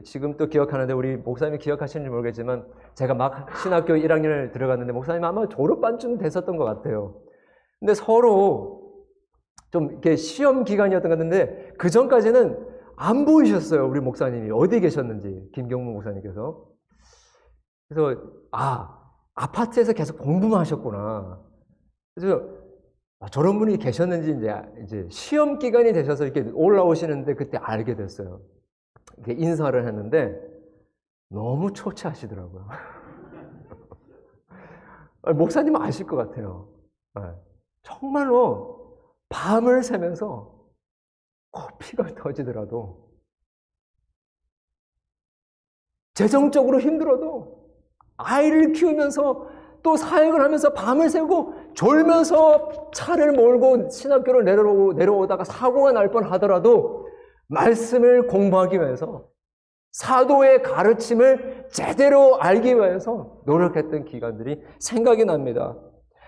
지금 또 기억하는데 우리 목사님이 기억하시는지 모르겠지만 제가 막 신학교 1학년을 들어갔는데 목사님 아마 졸업반쯤 됐었던 것 같아요. 근데 서로 좀 이렇게 시험 기간이었던 것 같은데 그 전까지는 안 보이셨어요. 우리 목사님이 어디 계셨는지 김경무 목사님께서. 그래서 아파트에서 계속 공부만 하셨구나. 그래서 저런 분이 계셨는지 이제 시험 기간이 되셔서 이렇게 올라오시는데 그때 알게 됐어요. 이렇게 인사를 했는데 너무 초췌하시더라고요. 목사님은 아실 것 같아요. 정말로 밤을 새면서 코피가 터지더라도 재정적으로 힘들어도 아이를 키우면서 또 사역을 하면서 밤을 새고 졸면서 차를 몰고 신학교를 내려오다가 사고가 날 뻔하더라도 말씀을 공부하기 위해서 사도의 가르침을 제대로 알기 위해서 노력했던 기간들이 생각이 납니다.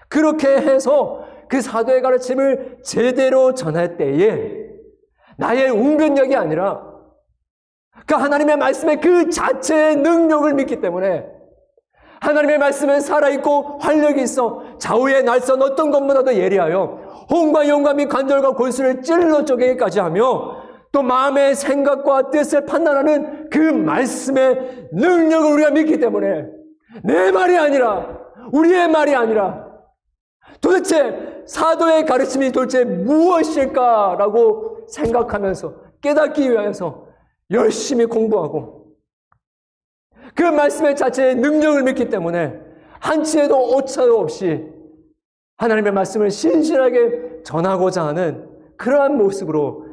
그렇게 해서 그 사도의 가르침을 제대로 전할 때에 나의 웅변력이 아니라 그 하나님의 말씀의 그 자체의 능력을 믿기 때문에 하나님의 말씀은 살아있고 활력이 있어 좌우의 날선 어떤 것보다도 예리하여 혼과 영과 및 관절과 골수를 찔러 쪼개기까지 하며 또 마음의 생각과 뜻을 판단하는 그 말씀의 능력을 우리가 믿기 때문에 내 말이 아니라 우리의 말이 아니라 도대체 사도의 가르침이 도대체 무엇일까라고 생각하면서 깨닫기 위해서 열심히 공부하고 그 말씀의 자체의 능력을 믿기 때문에 한치에도 오차도 없이 하나님의 말씀을 신실하게 전하고자 하는 그러한 모습으로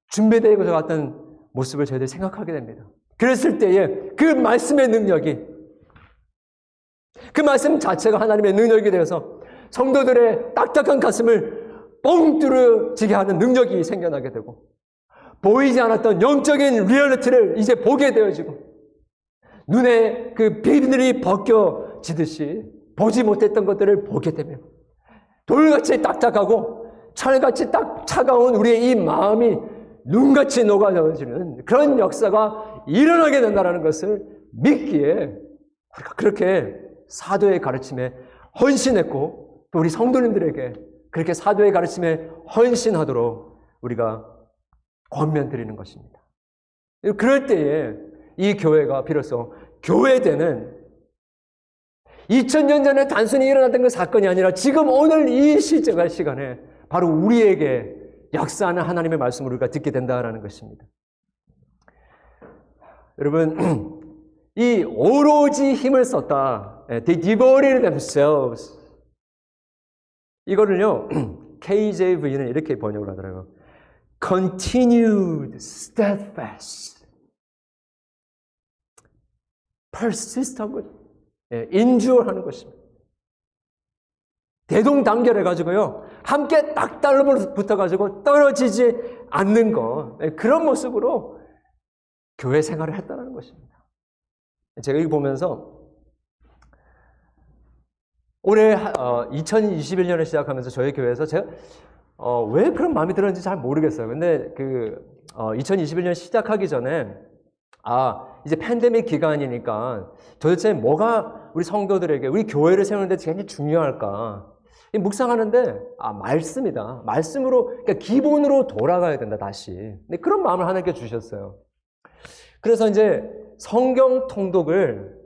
준비되고 같은 모습을 저희들이 생각하게 됩니다. 그랬을 때에 그 말씀의 능력이 그 말씀 자체가 하나님의 능력이 되어서 성도들의 딱딱한 가슴을 뻥 뚫어지게 하는 능력이 생겨나게 되고 보이지 않았던 영적인 리얼리티를 이제 보게 되어지고 눈에 그 비늘이 벗겨지듯이 보지 못했던 것들을 보게 되며 돌같이 딱딱하고 철같이 딱 차가운 우리의 이 마음이 눈같이 녹아져지는 그런 역사가 일어나게 된다는 것을 믿기에 우리가 그렇게 사도의 가르침에 헌신했고 또 우리 성도님들에게 그렇게 사도의 가르침에 헌신하도록 우리가 권면드리는 것입니다. 그럴 때에 이 교회가 비로소 교회되는 2000년 전에 단순히 일어났던 그 사건이 아니라 지금 오늘 이 시간에 바로 우리에게 역사하는 하나님의 말씀을 우리가 듣게 된다는 것입니다. 여러분, 이 오로지 힘을 썼다. They devoted themselves. 이거를요, KJV는 이렇게 번역을 하더라고요. Continued, steadfast, persistent, 인주하는 것입니다. 대동단결해가지고요, 함께 딱 달라붙어가지고 떨어지지 않는 것, 그런 모습으로 교회 생활을 했다는 것입니다. 제가 이거 보면서 올해 2021년을 시작하면서 저희 교회에서 제가 왜 그런 마음이 들었는지 잘 모르겠어요. 근데 2021년 시작하기 전에 이제 팬데믹 기간이니까 도대체 뭐가 우리 성도들에게 우리 교회를 세우는데 굉장히 중요할까? 묵상하는데 말씀이다. 말씀으로 그러니까 기본으로 돌아가야 된다 다시. 근데 그런 마음을 하나님께 주셨어요. 그래서 이제 성경 통독을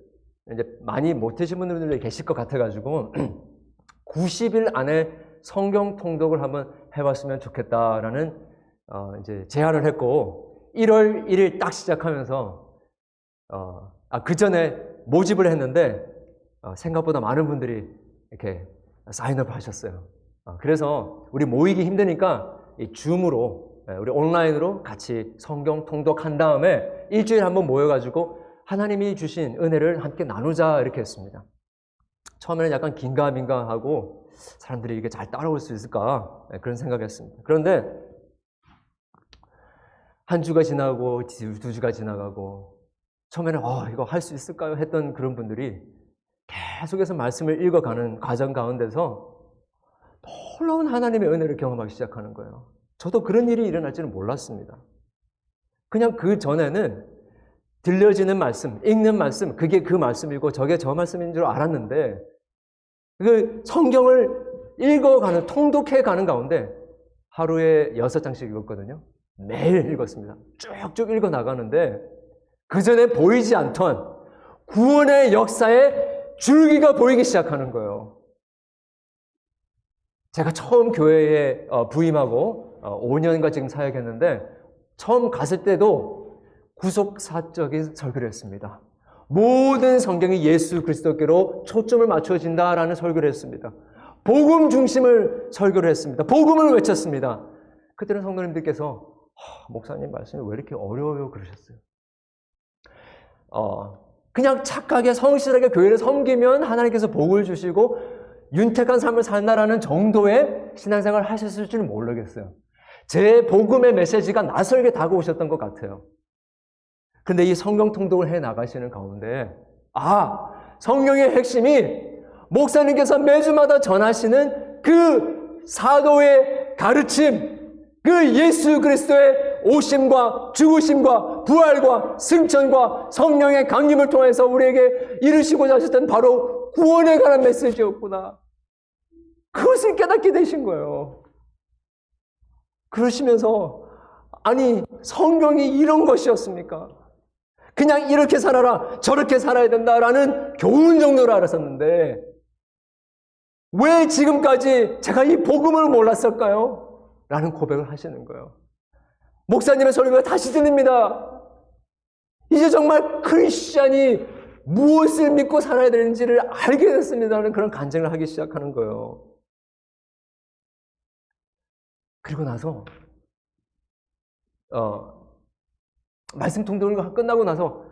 이제 많이 못하신 분들이 계실 것 같아가지고 90일 안에 성경 통독을 한번 해봤으면 좋겠다라는 이제 제안을 했고 1월 1일 딱 시작하면서 그 전에 모집을 했는데 생각보다 많은 분들이 이렇게 사인업 하셨어요. 그래서 우리 모이기 힘드니까 이 줌으로 우리 온라인으로 같이 성경 통독한 다음에 일주일에 한번 모여가지고 하나님이 주신 은혜를 함께 나누자 이렇게 했습니다. 처음에는 약간 긴가민가하고 사람들이 이게 잘 따라올 수 있을까 그런 생각했습니다. 그런데 한 주가 지나고 두 주가 지나가고 처음에는 이거 할 수 있을까요? 했던 그런 분들이 계속해서 말씀을 읽어가는 과정 가운데서 놀라운 하나님의 은혜를 경험하기 시작하는 거예요. 저도 그런 일이 일어날 줄은 몰랐습니다. 그냥 그 전에는 들려지는 말씀, 읽는 말씀, 그게 그 말씀이고 저게 저 말씀인 줄 알았는데 그 성경을 읽어가는, 통독해가는 가운데 하루에 6장씩 읽었거든요. 매일 읽었습니다. 쭉쭉 읽어나가는데 그 전에 보이지 않던 구원의 역사의 줄기가 보이기 시작하는 거예요. 제가 처음 교회에 부임하고 5년간 지금 사역했는데 처음 갔을 때도 구속사적인 설교를 했습니다. 모든 성경이 예수 그리스도께로 초점을 맞춰진다라는 설교를 했습니다. 복음 중심을 설교를 했습니다. 복음을 외쳤습니다. 그때는 성도님들께서 목사님 말씀이 왜 이렇게 어려워요? 그러셨어요. 그냥 착하게 성실하게 교회를 섬기면 하나님께서 복을 주시고 윤택한 삶을 산다라는 정도의 신앙생활을 하셨을 줄은 모르겠어요. 제 복음의 메시지가 낯설게 다가오셨던 것 같아요. 근데 이 성경 통독을 해 나가시는 가운데 성경의 핵심이 목사님께서 매주마다 전하시는 그 사도의 가르침, 그 예수 그리스도의 오심과 죽으심과 부활과 승천과 성령의 강림을 통해서 우리에게 이루시고자 하셨던 바로 구원에 관한 메시지였구나. 그것을 깨닫게 되신 거예요. 그러시면서 성경이 이런 것이었습니까? 그냥 이렇게 살아라, 저렇게 살아야 된다라는 교훈 정도로 알았었는데 왜 지금까지 제가 이 복음을 몰랐을까요? 라는 고백을 하시는 거예요. 목사님의 설교가 다시 들립니다. 이제 정말 크리스찬이 무엇을 믿고 살아야 되는지를 알게 됐습니다라는 그런 간증을 하기 시작하는 거예요. 그리고 나서 말씀 통독을 끝나고 나서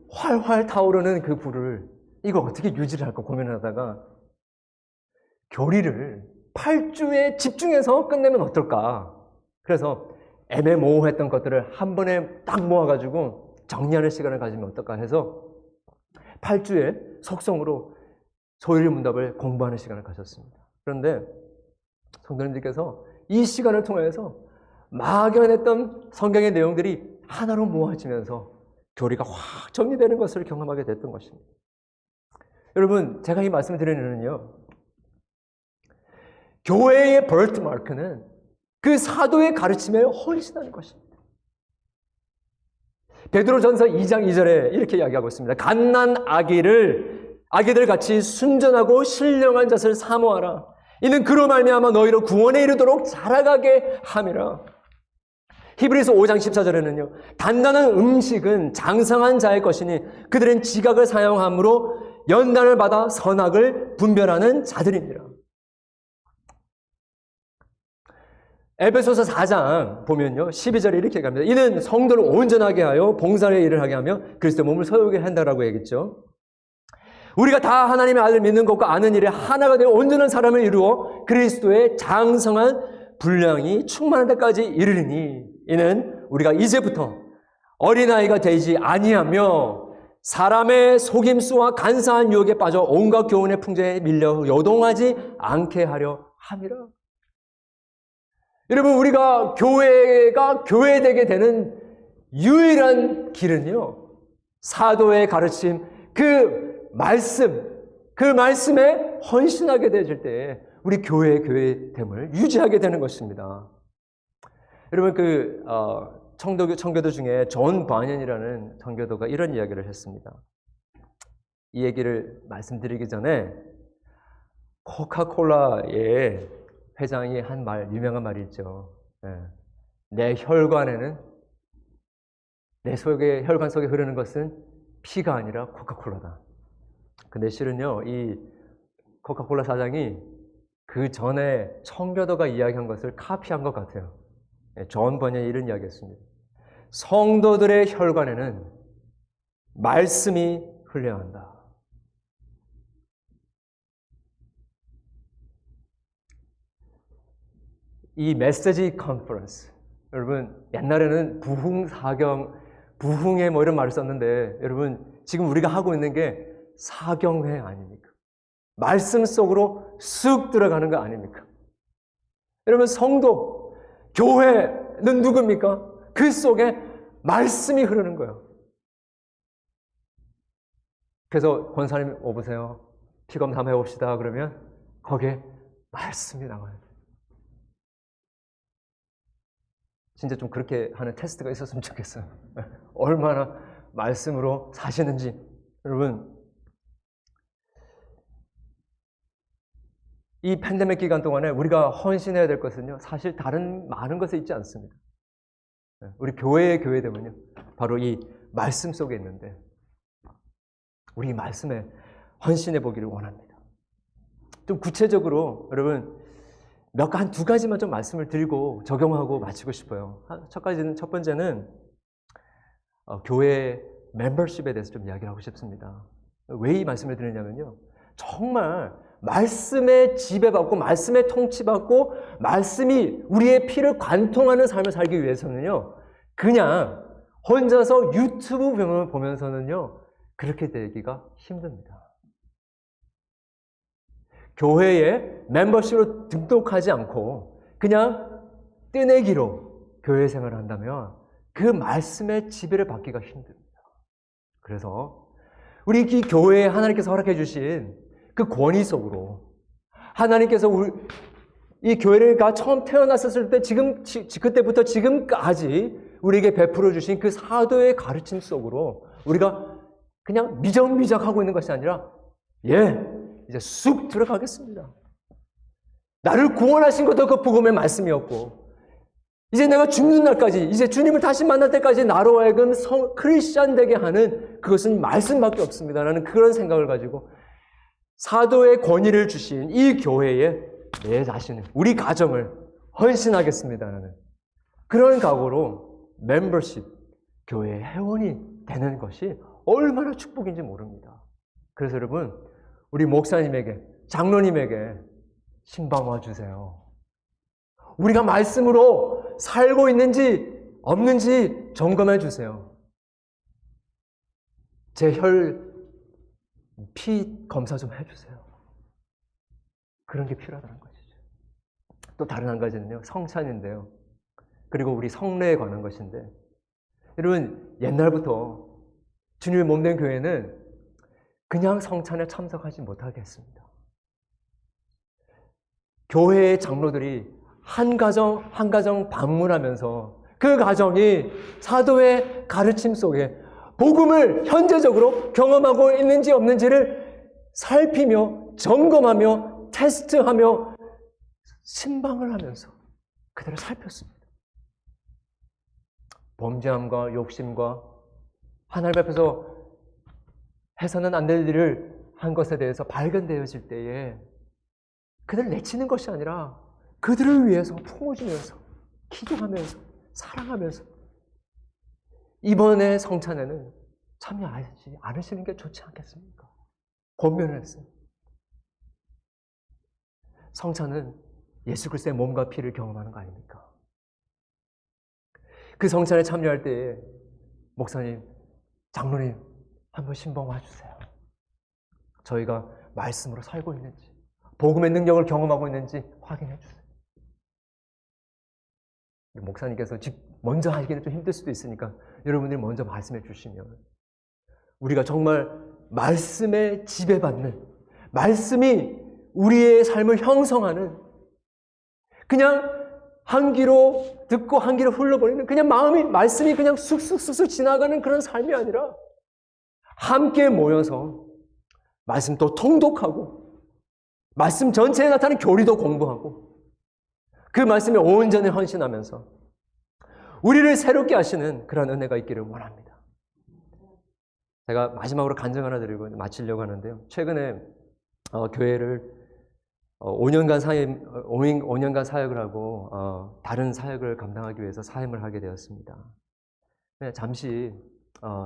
활활 타오르는 그 불을 이걸 어떻게 유지를 할까 고민을 하다가 교리를 8주에 집중해서 끝내면 어떨까. 그래서 애매모호했던 것들을 한 번에 딱 모아가지고 정리하는 시간을 가지면 어떨까 해서 8주에 속성으로 소일문답을 공부하는 시간을 가졌습니다. 그런데 성도님들께서 이 시간을 통해서 막연했던 성경의 내용들이 하나로 모아지면서 교리가 확 정리되는 것을 경험하게 됐던 것입니다. 여러분, 제가 이 말씀을 드리는 이유는요, 교회의 벌트마크는 그 사도의 가르침에 헌신하는 것입니다. 베드로전서 2장 2절에 이렇게 이야기하고 있습니다. 갓난 아기들 같이 순전하고 신령한 젖을 사모하라. 이는 그로 말미암아 너희로 구원에 이르도록 자라가게 함이라. 히브리서 5장 14절에는요. 단단한 음식은 장성한 자의 것이니 그들은 지각을 사용함으로 연단을 받아 선악을 분별하는 자들입니다. 에베소서 4장 보면요. 12절에 이렇게 얘기합니다. 이는 성도를 온전하게 하여 봉사의 일을 하게 하며 그리스도의 몸을 소유하게 한다라고 얘기했죠. 우리가 다 하나님의 아들을 믿는 것과 아는 일에 하나가 되어 온전한 사람을 이루어 그리스도의 장성한 분량이 충만한 데까지 이르리니 이는 우리가 이제부터 어린아이가 되지 아니하며 사람의 속임수와 간사한 유혹에 빠져 온갖 교훈의 풍조에 밀려 요동하지 않게 하려 함이라. 여러분, 우리가 교회가 교회되게 되는 유일한 길은요, 사도의 가르침, 그 말씀에 헌신하게 되질 때 우리 교회의 교회됨을 유지하게 되는 것입니다. 여러분, 청교도 중에 존 바년이라는 청교도가 이런 이야기를 했습니다. 이 얘기를 말씀드리기 전에 코카콜라의 회장이 한 유명한 말이 있죠. 내 혈관에는, 혈관 속에 흐르는 것은 피가 아니라 코카콜라다. 근데 실은요, 이 코카콜라 사장이 그 전에 청교도가 이야기한 것을 카피한 것 같아요. 존 번연이 이런 이야기했습니다. 성도들의 혈관에는 말씀이 흘러야 한다. 이 메시지 컨퍼런스, 여러분 옛날에는 부흥사경, 부흥회 뭐 이런 말을 썼는데 여러분 지금 우리가 하고 있는 게 사경회 아닙니까? 말씀 속으로 쑥 들어가는 거 아닙니까? 여러분 성도, 교회는 누굽니까? 그 속에 말씀이 흐르는 거예요. 그래서 권사님 오보세요. 피검사 한번 해봅시다. 그러면 거기에 말씀이 나와요. 진짜 좀 그렇게 하는 테스트가 있었으면 좋겠어요. 얼마나 말씀으로 사시는지. 여러분 이 팬데믹 기간 동안에 우리가 헌신해야 될 것은요, 사실 다른 많은 것에 있지 않습니다. 우리 교회의 교회됨은요, 바로 이 말씀 속에 있는데 우리 이 말씀에 헌신해 보기를 원합니다. 좀 구체적으로 여러분 한 두 가지만 좀 말씀을 드리고 적용하고 마치고 싶어요. 첫 번째는 교회 멤버십에 대해서 좀 이야기를 하고 싶습니다. 왜 이 말씀을 드리냐면요, 정말 말씀에 지배받고 말씀에 통치받고 말씀이 우리의 피를 관통하는 삶을 살기 위해서는요, 그냥 혼자서 유튜브 보면서는요 그렇게 되기가 힘듭니다. 교회에 멤버십으로 등록하지 않고 그냥 뜨내기로 교회 생활을 한다면 그 말씀의 지배를 받기가 힘듭니다. 그래서 우리 이 교회에 하나님께서 허락해 주신 그 권위 속으로 하나님께서 이 교회가 처음 태어났었을 때 그때부터 지금까지 우리에게 베풀어 주신 그 사도의 가르침 속으로 우리가 그냥 미적미적 하고 있는 것이 아니라 이제 쑥 들어가겠습니다. 나를 구원하신 것도 그 복음의 말씀이었고 이제 내가 죽는 날까지, 이제 주님을 다시 만날 때까지 나로 하여금 크리스찬 되게 하는 그것은 말씀밖에 없습니다. 라는 그런 생각을 가지고 사도의 권위를 주신 이 교회에 내 자신을, 우리 가정을 헌신하겠습니다라는 그런 각오로 멤버십, 교회의 회원이 되는 것이 얼마나 축복인지 모릅니다. 그래서 여러분, 우리 목사님에게, 장로님에게 신방와 주세요. 우리가 말씀으로 살고 있는지 없는지 점검해 주세요. 제 피 검사 좀 해주세요. 그런 게 필요하다는 것이죠. 또 다른 한 가지는요, 성찬인데요. 그리고 우리 성례에 관한 것인데, 여러분 옛날부터 주님의 몸된 교회는 그냥 성찬에 참석하지 못하게 했습니다. 교회의 장로들이 한 가정 한 가정 방문하면서 그 가정이 사도의 가르침 속에 복음을 현재적으로 경험하고 있는지 없는지를 살피며 점검하며 테스트하며 신방을 하면서 그대로 살폈습니다. 범죄함과 욕심과 하나님 앞에서 해서는 안 될 일을 한 것에 대해서 발견되어질 때에 그들을 내치는 것이 아니라 그들을 위해서 품어주면서 기도하면서 사랑하면서 이번에 성찬에는 참여하지 않으시는 게 좋지 않겠습니까? 권면을 했어요. 성찬은 예수 그리스도의 몸과 피를 경험하는 거 아닙니까? 그 성찬에 참여할 때에 목사님, 장로님 한번 신방 와주세요. 저희가 말씀으로 살고 있는지 복음의 능력을 경험하고 있는지 확인해 주세요. 목사님께서 먼저 하기는 좀 힘들 수도 있으니까 여러분들이 먼저 말씀해 주시면 우리가 정말 말씀에 지배받는, 말씀이 우리의 삶을 형성하는, 그냥 한 귀로 듣고 한 귀로 흘러버리는, 그냥 말씀이 그냥 쑥쑥쑥쑥 지나가는 그런 삶이 아니라 함께 모여서 말씀도 통독하고 말씀 전체에 나타나는 교리도 공부하고 그 말씀에 온전히 헌신하면서 우리를 새롭게 하시는 그런 은혜가 있기를 원합니다. 제가 마지막으로 간증 하나 드리고 마치려고 하는데요. 최근에 교회를 5년간 사역을 하고 다른 사역을 감당하기 위해서 사임을 하게 되었습니다. 잠시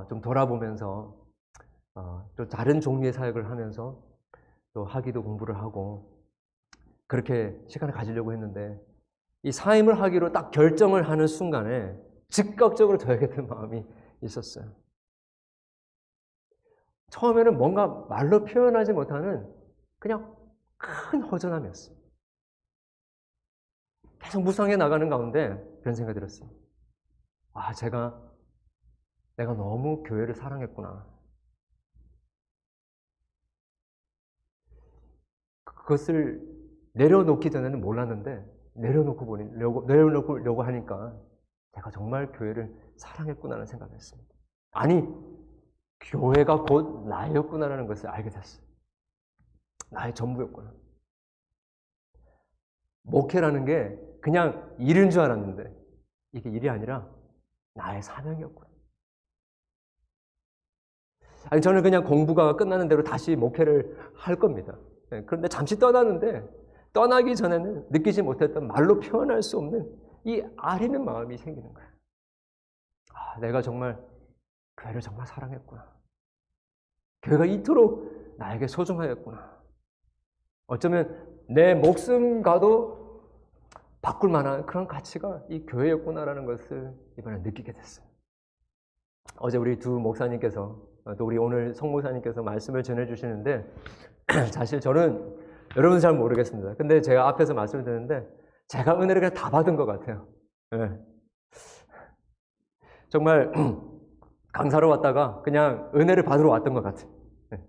좀 돌아보면서 또 다른 종류의 사역을 하면서 또 학위도 공부를 하고 그렇게 시간을 가지려고 했는데 이 사임을 하기로 딱 결정을 하는 순간에 즉각적으로 저에게 든 마음이 있었어요. 처음에는 뭔가 말로 표현하지 못하는 그냥 큰 허전함이었어요. 계속 묵상해 나가는 가운데 그런 생각이 들었어요. 내가 너무 교회를 사랑했구나. 그것을 내려놓기 전에는 몰랐는데 내려놓으려고 하니까 내가 정말 교회를 사랑했구나라는 생각을 했습니다. 아니, 교회가 곧 나였구나라는 것을 알게 됐어요. 나의 전부였구나. 목회라는 게 그냥 일인 줄 알았는데 이게 일이 아니라 나의 사명이었구나. 아니, 저는 그냥 공부가 끝나는 대로 다시 목회를 할 겁니다. 그런데 잠시 떠나는데 떠나기 전에는 느끼지 못했던 말로 표현할 수 없는 이 아리는 마음이 생기는 거예요. 내가 정말 교회를 정말 사랑했구나. 교회가 이토록 나에게 소중하였구나. 어쩌면 내 목숨과도 바꿀 만한 그런 가치가 이 교회였구나라는 것을 이번에 느끼게 됐어요. 어제 우리 두 목사님께서 또 우리 오늘 성목사님께서 말씀을 전해주시는데 사실 저는 여러분은 잘 모르겠습니다. 근데 제가 앞에서 말씀을 드리는데 제가 은혜를 그냥 다 받은 것 같아요. 네. 정말 강사로 왔다가 그냥 은혜를 받으러 왔던 것 같아요. 네.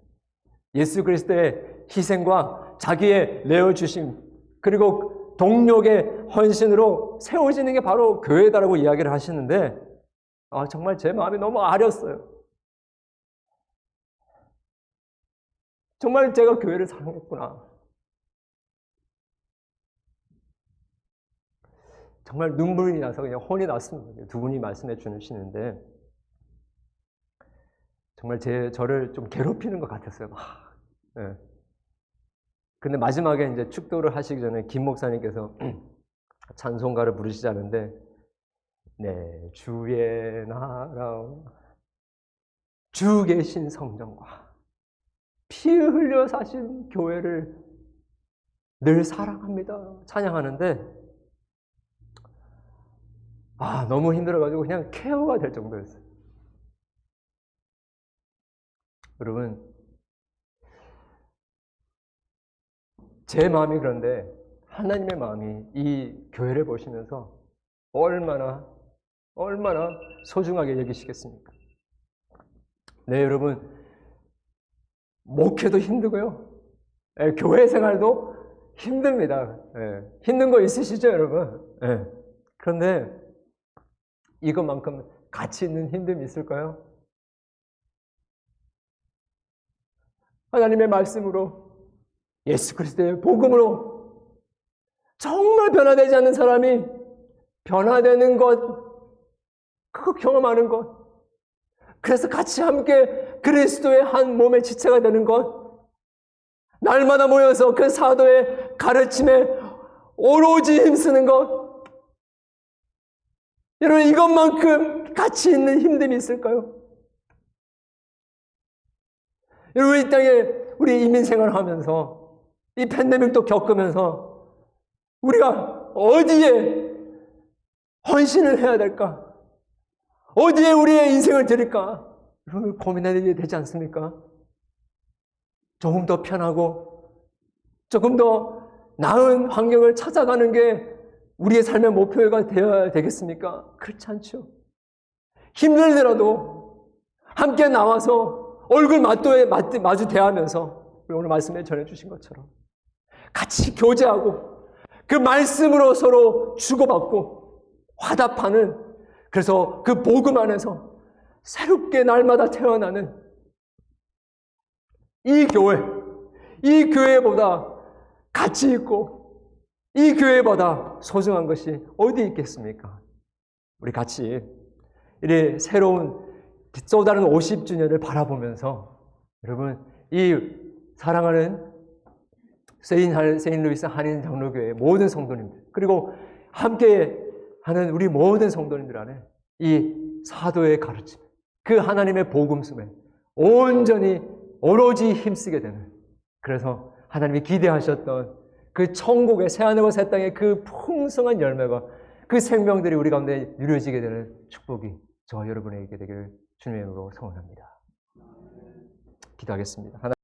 예수 그리스도의 희생과 자기의 내어주심 그리고 동력의 헌신으로 세워지는 게 바로 교회다라고 이야기를 하시는데 정말 제 마음이 너무 아렸어요. 정말 제가 교회를 사랑했구나. 정말 눈물이 나서 그냥 혼이 났습니다. 두 분이 말씀해 주시는데 정말 저를 좀 괴롭히는 것 같았어요. 네. 근데 마지막에 이제 축도를 하시기 전에 김 목사님께서 찬송가를 부르시자는데 네, 주의 나라 주 계신 성전과 피 흘려 사신 교회를 늘 사랑합니다. 찬양하는데 너무 힘들어가지고 그냥 케어가 될 정도였어요. 여러분, 제 마음이 그런데 하나님의 마음이 이 교회를 보시면서 얼마나 소중하게 여기시겠습니까? 네, 여러분, 목회도 힘들고요. 교회 생활도 힘듭니다. 힘든 거 있으시죠, 여러분? 그런데 이것만큼 가치 있는 힘듦이 있을까요? 하나님의 말씀으로 예수 그리스도의 복음으로 정말 변화되지 않는 사람이 변화되는 것, 그거 경험하는 것, 그래서 같이 함께 그리스도의 한 몸의 지체가 되는 것, 날마다 모여서 그 사도의 가르침에 오로지 힘쓰는 것, 여러분 이것만큼 가치 있는 힘듦이 있을까요? 여러분 이 땅에 우리 이민 생활하면서 이 팬데믹도 겪으면서 우리가 어디에 헌신을 해야 될까? 어디에 우리의 인생을 드릴까? 여러분 고민해야 되지 않습니까? 조금 더 편하고 조금 더 나은 환경을 찾아가는 게 우리의 삶의 목표가 되어야 되겠습니까? 그렇지 않죠. 힘들더라도 함께 나와서 얼굴 마주 대하면서 오늘 말씀에 전해주신 것처럼 같이 교제하고 그 말씀으로 서로 주고받고 화답하는, 그래서 그 복음 안에서 새롭게 날마다 태어나는 이 교회보다 가치 있고 이 교회보다 소중한 것이 어디 있겠습니까? 우리 같이 이 새로운 또 다른 50주년을 바라보면서 여러분 이 사랑하는 세인루이스 한인 장로교회 모든 성도님들, 그리고 함께 하는 우리 모든 성도님들 안에 이 사도의 가르침, 그 하나님의 복음씀에 온전히 오로지 힘쓰게 되는, 그래서 하나님이 기대하셨던 그 천국의 새하늘과 새 땅의 그 풍성한 열매가, 그 생명들이 우리 가운데 누려지게 되는 축복이 저와 여러분에게 되기를 주님의 이름으로 소원합니다. 기도하겠습니다.